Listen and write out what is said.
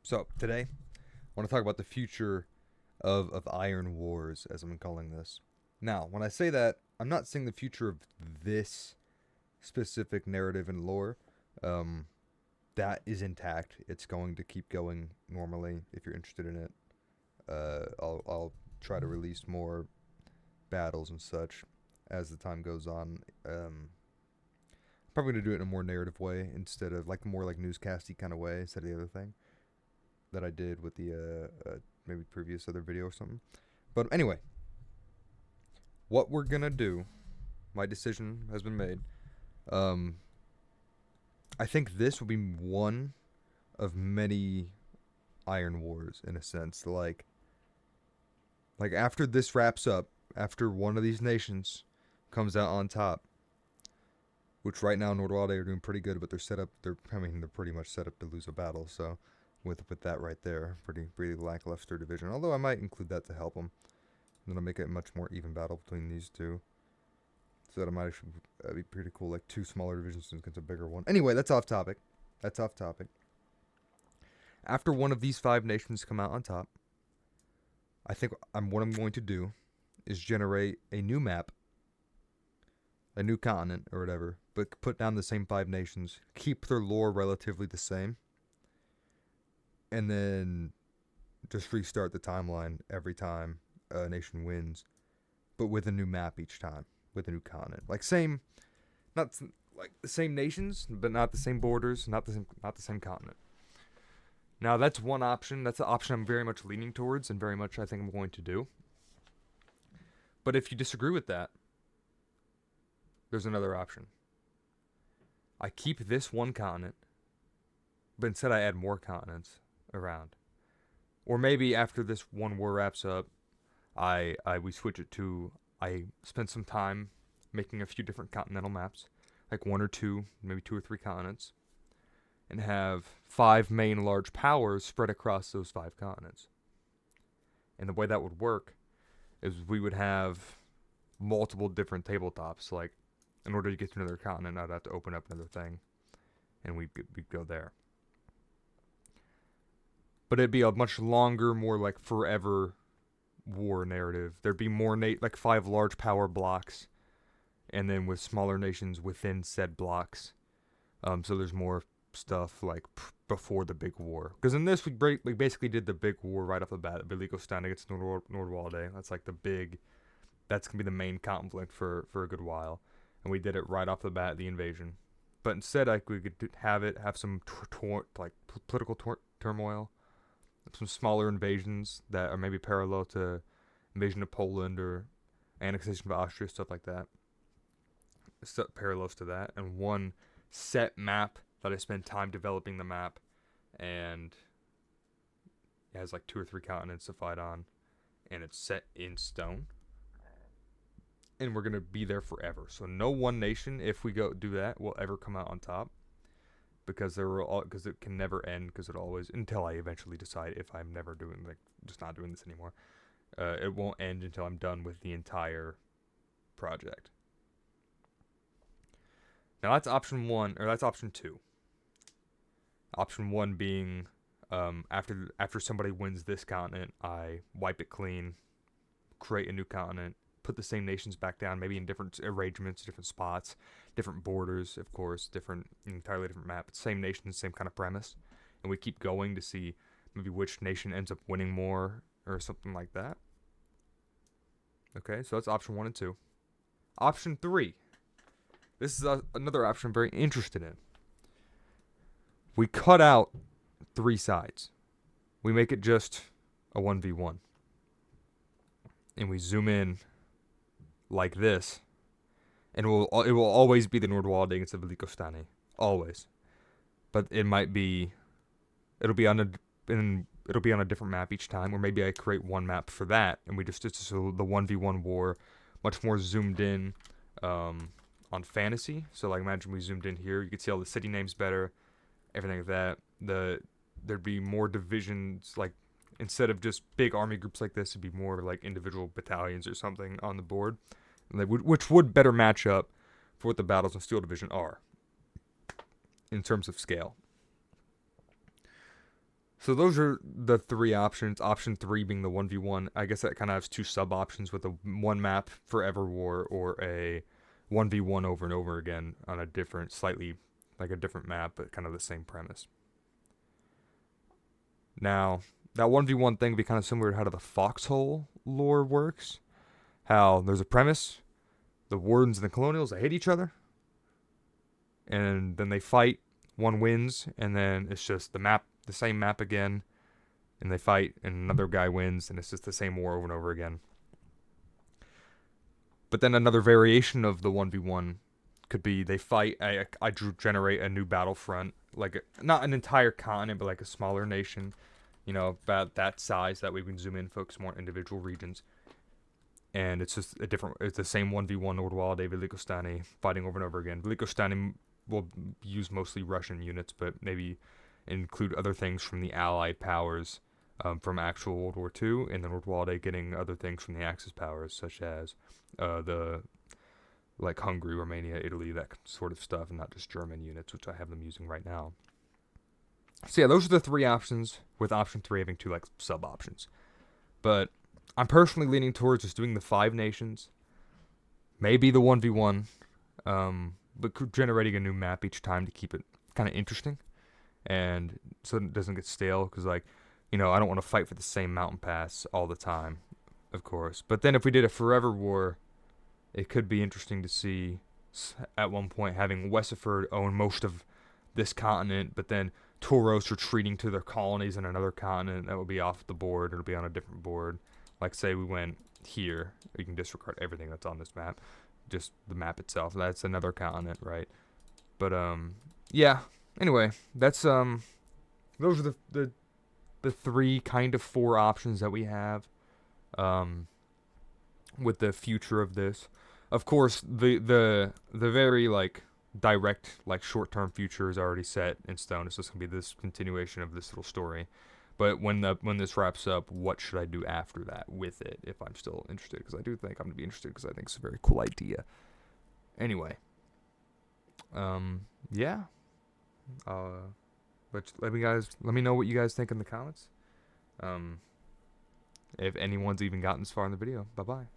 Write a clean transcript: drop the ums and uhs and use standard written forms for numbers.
So today, I want to talk about the future of Ir0n Wars, as I'm calling this. Now, when I say that, I'm not saying the future of this specific narrative and lore. Um, that is intact. It's going to keep going normally if you're interested in it. I'll try to release more battles and such as the time goes on. Probably gonna do it in a more narrative way instead of like more like newscasty kind of way instead of the other thing that I did with the maybe previous other video or something. But anyway, what we're gonna do, my decision has been made. I think this will be one of many Ir0n Wars in a sense. Like after this wraps up, after one of these nations comes out on top, which right now Nordwalde are doing pretty good, but they're pretty much set up to lose a battle. So with that right there, pretty lackluster division. Although I might include that to help them. And then I'll make it a much more even battle between these two. So that might actually be pretty cool. Like two smaller divisions against a bigger one. Anyway, that's off topic. After one of these 5 nations come out on top, I think what I'm going to do is generate a new map, a new continent or whatever, but put down the same 5 nations, keep their lore relatively the same, and then just restart the timeline every time a nation wins, but with a new map each time, with a new continent. Like not like the same nations, but not the same borders, not the same continent. Now that's one option. That's the option I'm very much leaning towards, and very much I think I'm going to do. But if you disagree with that, there's another option. I keep this one continent, but instead I add more continents around. Or maybe after this one war wraps up, we switch it to, I spend some time making a few different continental maps, like 1 or 2, maybe 2 or 3 continents, and have 5 main large powers spread across those 5 continents. And the way that would work is we would have multiple different tabletops. Like, in order to get to another continent, I'd have to open up another thing, and we'd go there. But it'd be a much longer, more like forever war narrative. There'd be more like 5 large power blocks, and then with smaller nations within said blocks. So there's more stuff like before the big war. Because in this, we basically did the big war right off the bat. Belikostan against Nordwalde. That's going to be the main conflict for a good while. And we did it right off the bat, the invasion. But instead, we could have some political turmoil, some smaller invasions that are maybe parallel to invasion of Poland or annexation of Austria, stuff like that. Parallels to that, and one set map that I spend time developing the map, and it has like 2 or 3 continents to fight on, and it's set in stone. And we're gonna be there forever. So no one nation, if we go do that, will ever come out on top, because it can never end. Because it always, until I eventually decide if I'm never doing just not doing this anymore. It won't end until I'm done with the entire project. Now that's option 1, or that's option 2. Option 1 being, after somebody wins this continent, I wipe it clean, create a new continent, put the same nations back down, maybe in different arrangements, different spots, different borders, of course, entirely different map, same nation, same kind of premise, and we keep going to see maybe which nation ends up winning more or something like that. Okay, so that's option 1 and 2. Option 3. This is another option I'm very interested in. We cut out 3 sides. We make it just a 1v1. And we zoom in like this. And it will always be the Nordwalde against the Velikostani. Always. But it'll be on a different map each time, or maybe I create one map for that, and it's the 1v1 war, much more zoomed in on fantasy. So like imagine we zoomed in here, you could see all the city names better, everything like that. There'd be more divisions, like instead of just big army groups like this, it'd be more like individual battalions or something on the board, which would better match up for what the battles in Steel Division are in terms of scale. So So those are the three options. Option 3 being the 1v1. I guess that kind of has two sub options with a one map forever war or a 1v1 over and over again on a different, slightly like a different map, but kind of the same premise. Now, that 1v1 thing would be kind of similar to how the Foxhole lore works. How there's a premise, the Wardens and the Colonials, they hate each other, and then they fight, one wins, and then it's just the same map again, and they fight, and another guy wins, and it's just the same war over and over again. But then another variation of the 1v1 could be they fight, I generate a new battlefront, like not an entire continent, but like a smaller nation, about that size, that way we can zoom in, focus more on individual regions. And it's just it's the same 1v1 Nordwalde, Velikostani, fighting over and over again. Velikostani will use mostly Russian units, but maybe include other things from the Allied powers from actual World War II, and then Nordwalde getting other things from the Axis powers, such as like Hungary, Romania, Italy, that sort of stuff, and not just German units, which I have them using right now. So yeah, those are the three options, with option 3 having two like sub options. But I'm personally leaning towards just doing the 5 nations, maybe the 1v1, but generating a new map each time to keep it kind of interesting, and so it doesn't get stale, because I don't want to fight for the same mountain pass all the time, of course. But then if we did a forever war, it could be interesting to see at one point having Westerford own most of this continent, but then Tauros retreating to their colonies in another continent. That would be off the board. It'll be on a different board. Like, say we went here, you can disregard everything that's on this map, just the map itself. That's another continent, right? But yeah. Anyway, that's those are the 3 kind of 4 options that we have with the future of this. Of course, the very like direct, like short-term future is already set in stone. It's just gonna be this continuation of this little story. But when this wraps up, what should I do after that with it if I'm still interested? Because I do think I'm gonna be interested, because I think it's a very cool idea. Anyway, yeah. But let me know what you guys think in the comments. If anyone's even gotten this far in the video. Bye bye.